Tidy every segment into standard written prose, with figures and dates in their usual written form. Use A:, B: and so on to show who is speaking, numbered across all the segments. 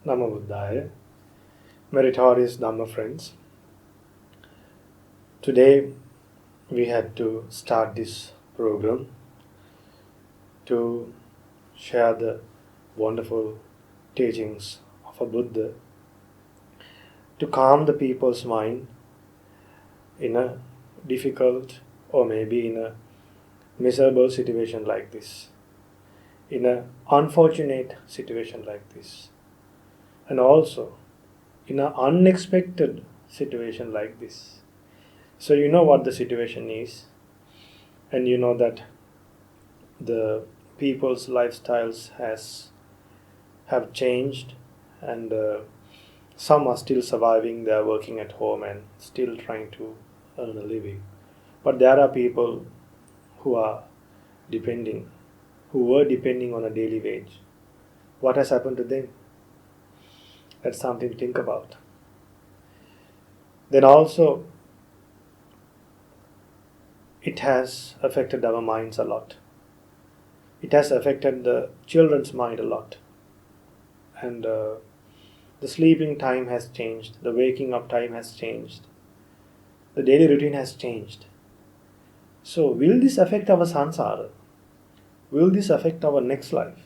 A: Namo Buddhaya, meritorious Dhamma Friends. Today we had to start this program to share the wonderful teachings of a Buddha, to calm the people's mind in a difficult or maybe in a miserable situation like this, in an unfortunate situation like this, and also in an unexpected situation like this. So you know what the situation is, and you know that the people's lifestyles have changed, and some are still surviving. They are working at home and still trying to earn a living. But there are people who are who were depending on a daily wage. What has happened to them? That's something to think about. Then also, it has affected our minds a lot. It has affected the children's mind a lot. And the sleeping time has changed. The waking up time has changed. The daily routine has changed. So will this affect our samsara? Will this affect our next life?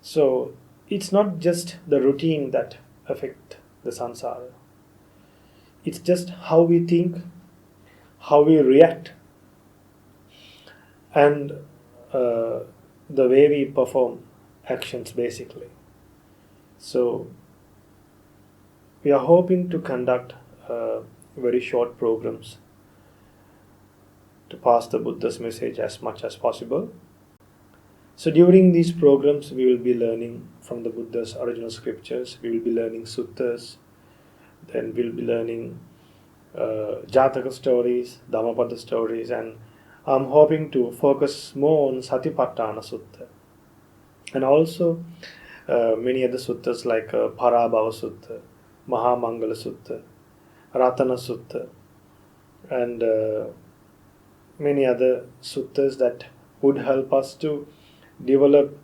A: So it's not just the routine that affect the samsara. It's just how we think, how we react, and the way we perform actions basically. So we are hoping to conduct very short programs to pass the Buddha's message as much as possible. So during these programs we will be learning from the Buddha's original scriptures, we will be learning suttas, then we'll be learning Jataka stories, Dhammapada stories, and I'm hoping to focus more on Satipatthana Sutta. And also many other suttas like Parabhava Sutta, Mahamevnawa Sutta, Ratana Sutta, and many other suttas that would help us to develop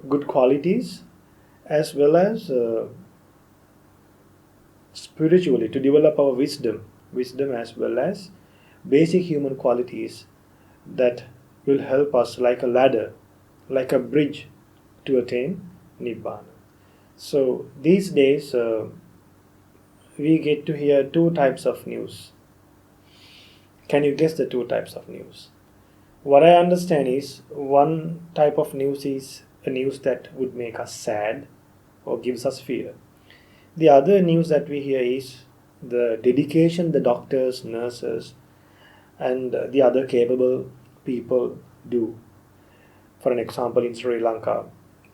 A: good qualities as well as spiritually, to develop our wisdom as well as basic human qualities that will help us like a ladder, like a bridge to attain Nibbana. So these days we get to hear two types of news. Can you guess the two types of news? What I understand is one type of news is a news that would make us sad or gives us fear. The other news that we hear is the dedication the doctors, nurses, and the other capable people do. For an example, in Sri Lanka,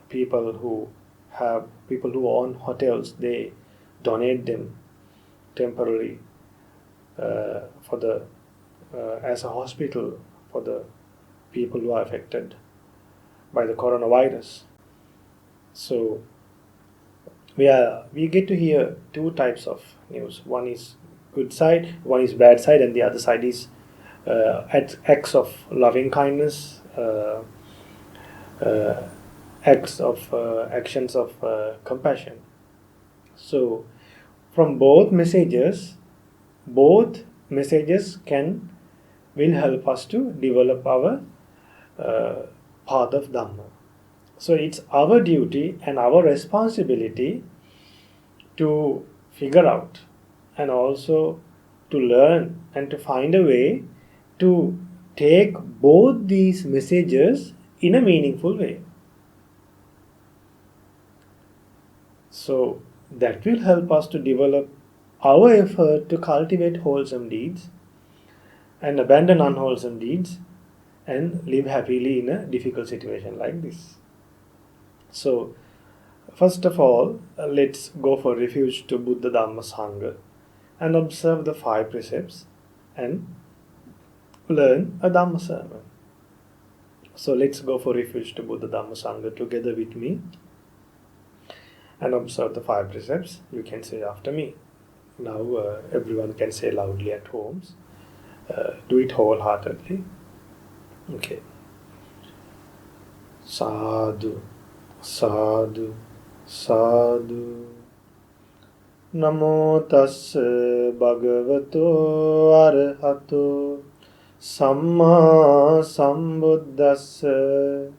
A: people who own hotels, they donate them temporarily for the as a hospital for the people who are affected by the coronavirus. So we get to hear two types of news. One is good side, one is bad side, and the other side is acts of loving kindness, actions of compassion. So from both messages will help us to develop our path of Dhamma. So it's our duty and our responsibility to figure out and also to learn and to find a way to take both these messages in a meaningful way. So that will help us to develop our effort to cultivate wholesome deeds and abandon unwholesome deeds and live happily in a difficult situation like this. So first of all, let's go for refuge to Buddha Dhamma Sangha and observe the 5 precepts and learn a Dhamma sermon. So let's go for refuge to Buddha Dhamma Sangha together with me and observe the 5 precepts. You can say after me. Now everyone can say loudly at homes. Do it wholeheartedly. Okay. Sadhu. Sadhu, sadhu. Namo tassa bhagavato arahato samma sambuddhassa.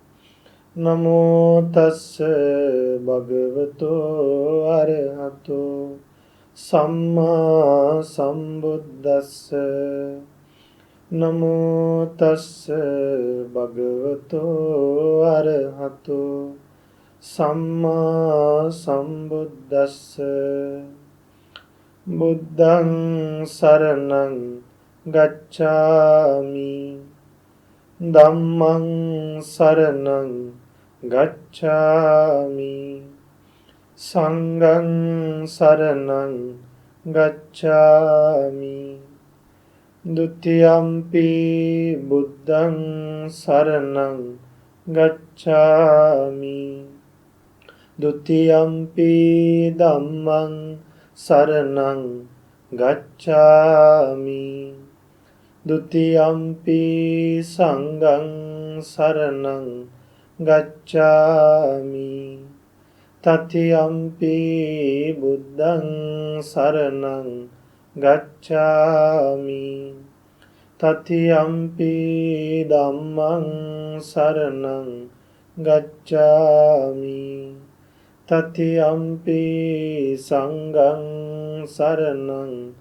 A: Namo tassa bhagavato arahato samma sambuddhassa. Namo tassa bhagavato arahato samma sambuddhassa. Buddhaṃ saraṇaṃ gacchāmi. Dhammaṃ saraṇaṃ gacchāmi. Saṅghaṃ saraṇaṃ gacchāmi. Dutiyampi buddhaṃ saraṇaṃ gacchāmi. Dutiyampi dhammaṃ saraṇaṃ gacchāmi. Dutiyampi saṅghaṃ saraṇaṃ gacchāmi. Tatiyampi buddhaṃ saraṇaṃ gacchāmi. Tatiyampi dhammaṃ saraṇaṃ gacchāmi. Tatiyampi saṅghaṃ saraṇaṃ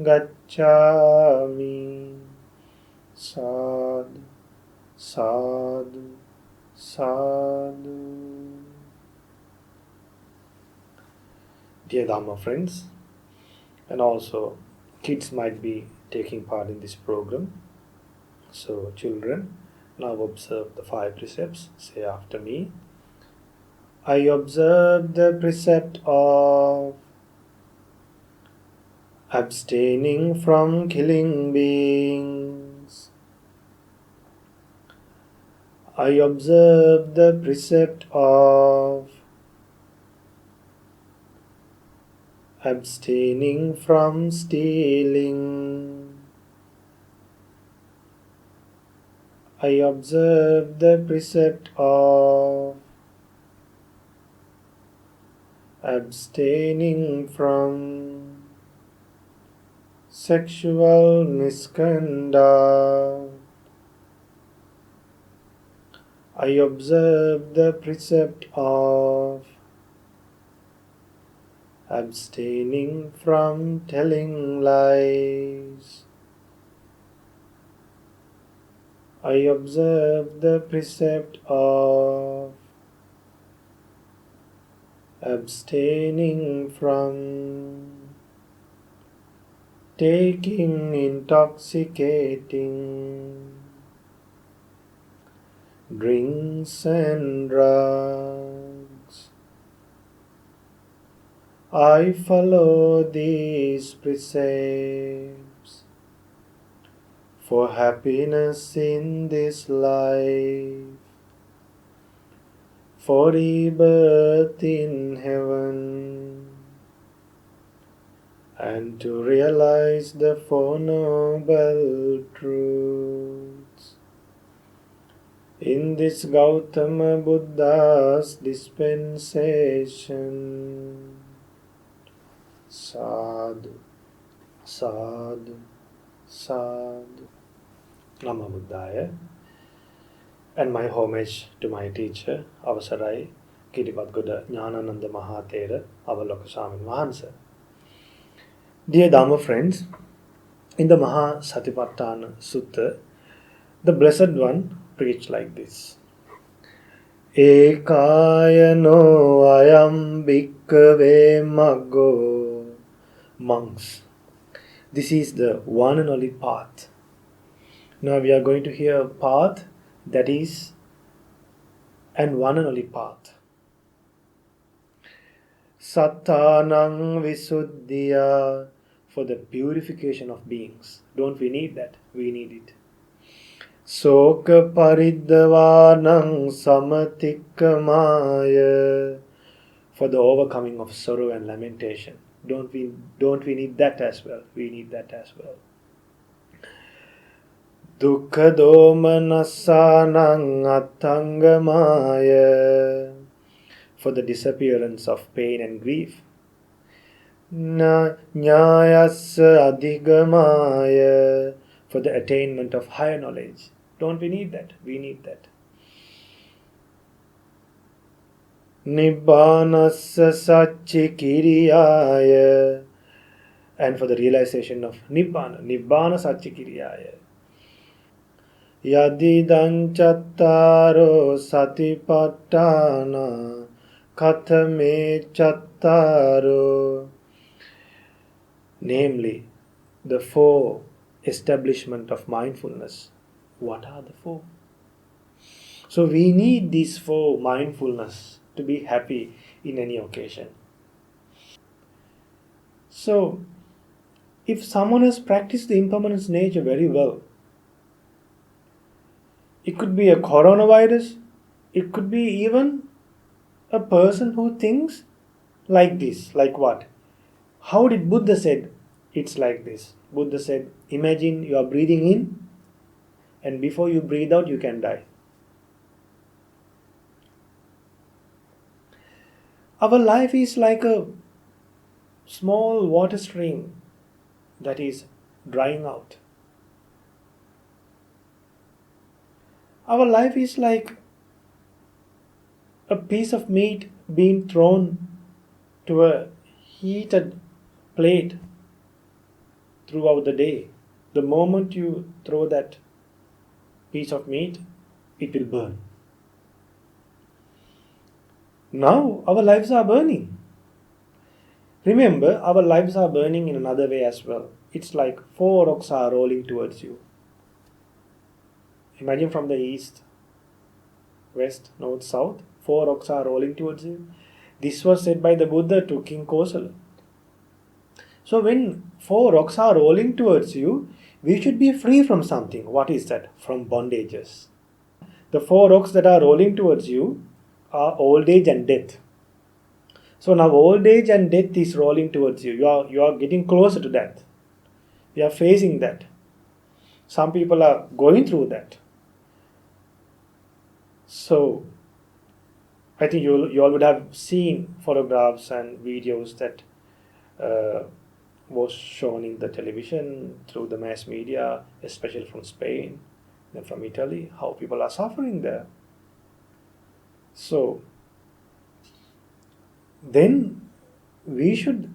A: gacchāmi. Sadhu, sadhu, sadhu. Dear Dhamma friends, and also kids might be taking part in this program. So children, now observe the 5 precepts. Say after me. I observe the precept of abstaining from killing beings. I observe the precept of abstaining from stealing. I observe the precept of abstaining from sexual misconduct. I observe the precept of abstaining from telling lies. I observe the precept of abstaining from taking intoxicating drinks and drugs. I follow these precepts for happiness in this life, for rebirth in heaven, and to realize the Four Noble Truths in this Gautama Buddha's dispensation. Sadhu, sadhu, sadhu. Namo Buddhaya. And my homage to my teacher, Avasarai Kirivatgoda Jnanananda Mahatera Avalokaswamin Wahansa. Dear Dhamma friends, in the Maha Satipatthana Sutta, the Blessed One preached like this. Ekayano ayam bhikkhave maggo. Monks, this is the one and only path. Now we are going to hear a path that is and one and only path. Sattanang visuddhiya, for the purification of beings. Don't we need that? We need it. Soka pariddavanang samatikkamaya, for the overcoming of sorrow and lamentation. Don't we need that as well? We need that as well. Dukkha domanassanang attangamaya, for the disappearance of pain and grief. Na nyayasya adhigamaya, for the attainment of higher knowledge. Don't we need that? We need that. Nibbanasya satchikiriyaya, and for the realization of Nibbana. Nibbana satchikiriyaya. Yadidang chattaro satipatthana kathame chattaro, namely the four establishment of mindfulness. What are the four? So we need these four mindfulness to be happy in any occasion. So if someone has practiced the impermanence nature very well, it could be a coronavirus, it could be even a person who thinks like this. Like what? How did Buddha said it's like this? Buddha said, imagine you are breathing in, and before you breathe out you can die. Our life is like a small water stream that is drying out. Our life is like a piece of meat being thrown to a heated plate throughout the day. The moment you throw that piece of meat, it will burn. Now our lives are burning. Remember, our lives are burning in another way as well. It's like four rocks are rolling towards you. Imagine from the east, west, north, south, four rocks are rolling towards you. This was said by the Buddha to King Kosala. So when four rocks are rolling towards you, we should be free from something. What is that? From bondages. The four rocks that are rolling towards you are old age and death. So now old age and death is rolling towards you. You are getting closer to that. You are facing that. Some people are going through that. So I think you all would have seen photographs and videos that was shown in the television, through the mass media, especially from Spain and from Italy, how people are suffering there. So then we should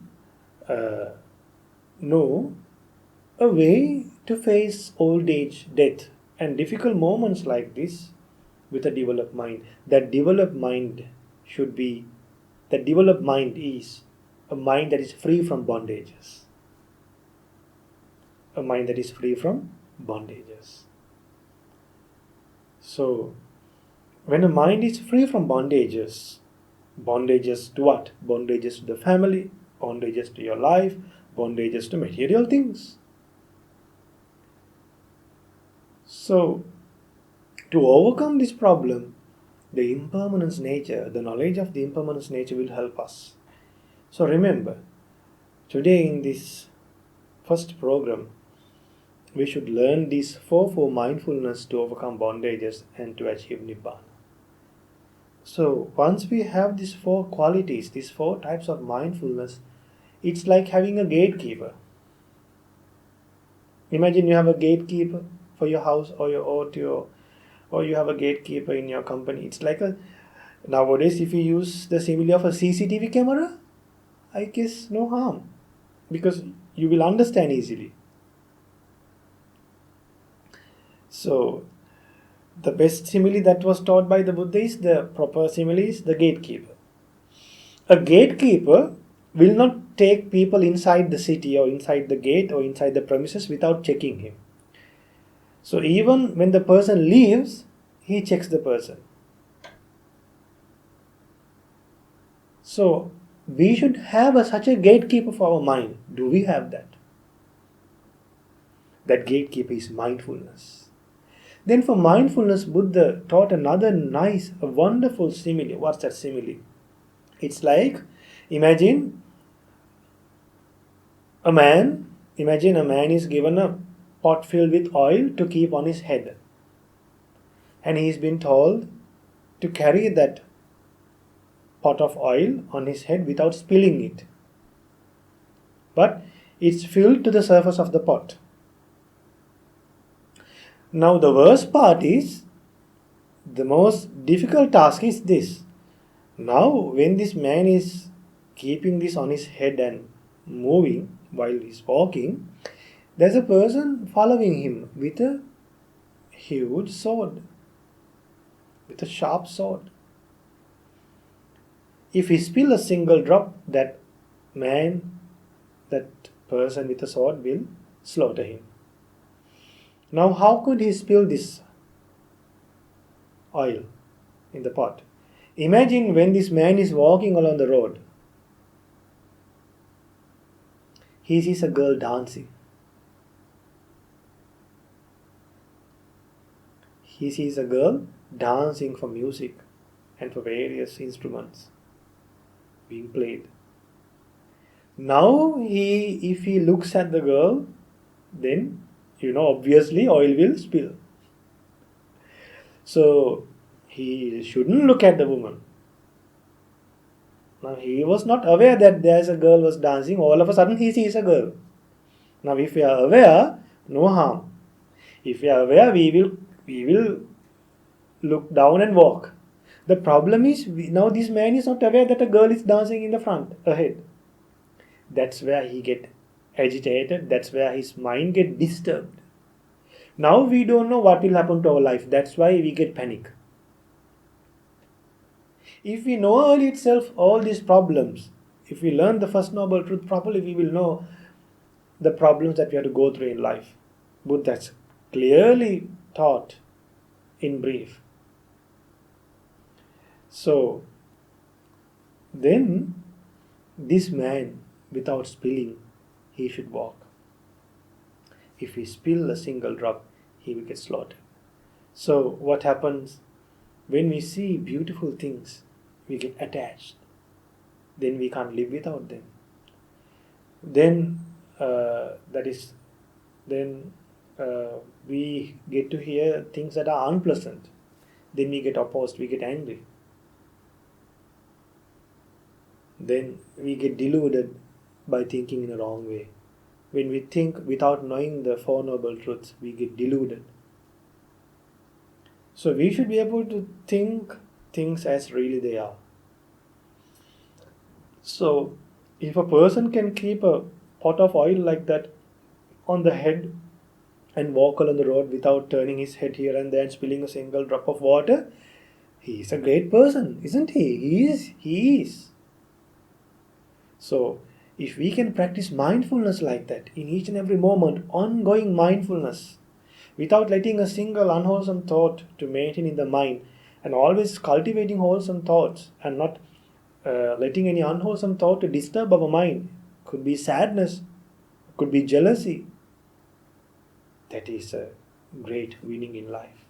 A: know a way to face old age, death, and difficult moments like this with a developed mind. That developed mind is a mind that is free from bondages. A mind that is free from bondages. So when a mind is free from bondages to what? Bondages to the family, bondages to your life, bondages to material things. So to overcome this problem, the impermanence nature, the knowledge of the impermanence nature will help us. So remember, today in this first program, we should learn these four mindfulness to overcome bondages and to achieve Nibbana. So once we have these four qualities, these four types of mindfulness, it's like having a gatekeeper. Imagine you have a gatekeeper for your house or you have a gatekeeper in your company. It's like nowadays if you use the simile of a CCTV camera, I guess no harm, because you will understand easily. So the best simile that was taught by the Buddha is the proper simile is the gatekeeper. A gatekeeper will not take people inside the city or inside the gate or inside the premises without checking him. So even when the person leaves, he checks the person. So we should have such a gatekeeper for our mind. Do we have that? That gatekeeper is mindfulness. Then for mindfulness, Buddha taught another a wonderful simile. What's that simile? It's like, imagine a man is given a pot filled with oil to keep on his head. And he's been told to carry that pot of oil on his head without spilling it. But it's filled to the surface of the pot. Now the worst part is, the most difficult task is this. Now when this man is keeping this on his head and moving while he's walking, there's a person following him with a huge sword, with a sharp sword. If he spill a single drop, that person with a sword will slaughter him. Now how could he spill this oil in the pot? Imagine when this man is walking along the road. He sees a girl dancing. He sees a girl dancing for music and for various instruments being played. Now if he looks at the girl, then obviously oil will spill. So he shouldn't look at the woman. Now he was not aware that there's a girl was dancing. All of a sudden he sees a girl. Now if we are aware, no harm. If we are aware, we will look down and walk. The problem is, now this man is not aware that a girl is dancing in the front, ahead. That's where he get agitated. That's where his mind get disturbed. Now we don't know what will happen to our life. That's why we get panic. If we know early itself all these problems, if we learn the First Noble Truth properly, we will know the problems that we have to go through in life. Buddha's clearly taught in brief. So then this man, without spilling, he should walk. If he spill a single drop, he will get slaughtered. So what happens when we see beautiful things? We get attached. Then we can't live without them. Then we get to hear things that are unpleasant. Then we get opposed. We get angry. Then we get deluded by thinking in a wrong way. When we think without knowing the Four Noble Truths, we get deluded. So we should be able to think things as really they are. So if a person can keep a pot of oil like that on the head and walk along the road without turning his head here and there and spilling a single drop of water, he is a great person, isn't he? He is. So if we can practice mindfulness like that in each and every moment, ongoing mindfulness, without letting a single unwholesome thought to maintain in the mind, and always cultivating wholesome thoughts and not letting any unwholesome thought to disturb our mind, could be sadness, could be jealousy, that is a great winning in life.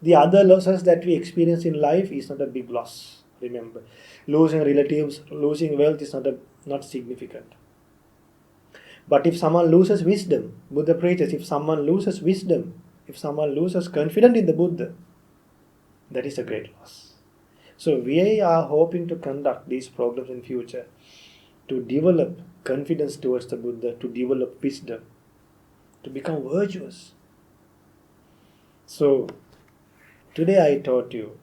A: The other losses that we experience in life is not a big loss. Remember, losing relatives, losing wealth is not significant. But if someone loses wisdom, Buddha preaches, if someone loses wisdom, if someone loses confidence in the Buddha, that is a great loss. So we are hoping to conduct these programs in future to develop confidence towards the Buddha, to develop wisdom, to become virtuous. So today I taught you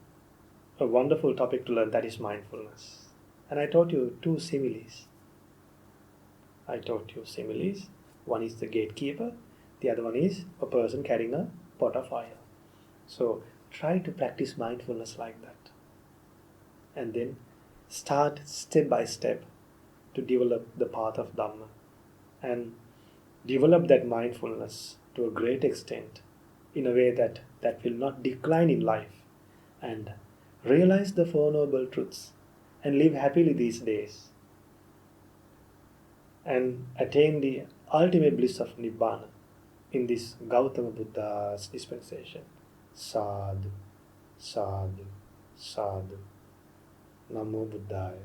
A: a wonderful topic to learn, that is mindfulness. And I taught you two similes. One is the gatekeeper, the other one is a person carrying a pot of oil. So try to practice mindfulness like that. And then start step by step to develop the path of Dhamma. And develop that mindfulness to a great extent in a way that will not decline in life. And realize the Four Noble Truths and live happily these days. And attain the ultimate bliss of Nibbana in this Gautama Buddha's dispensation. Sadhu, sadhu, sadhu. Namo Buddhaya.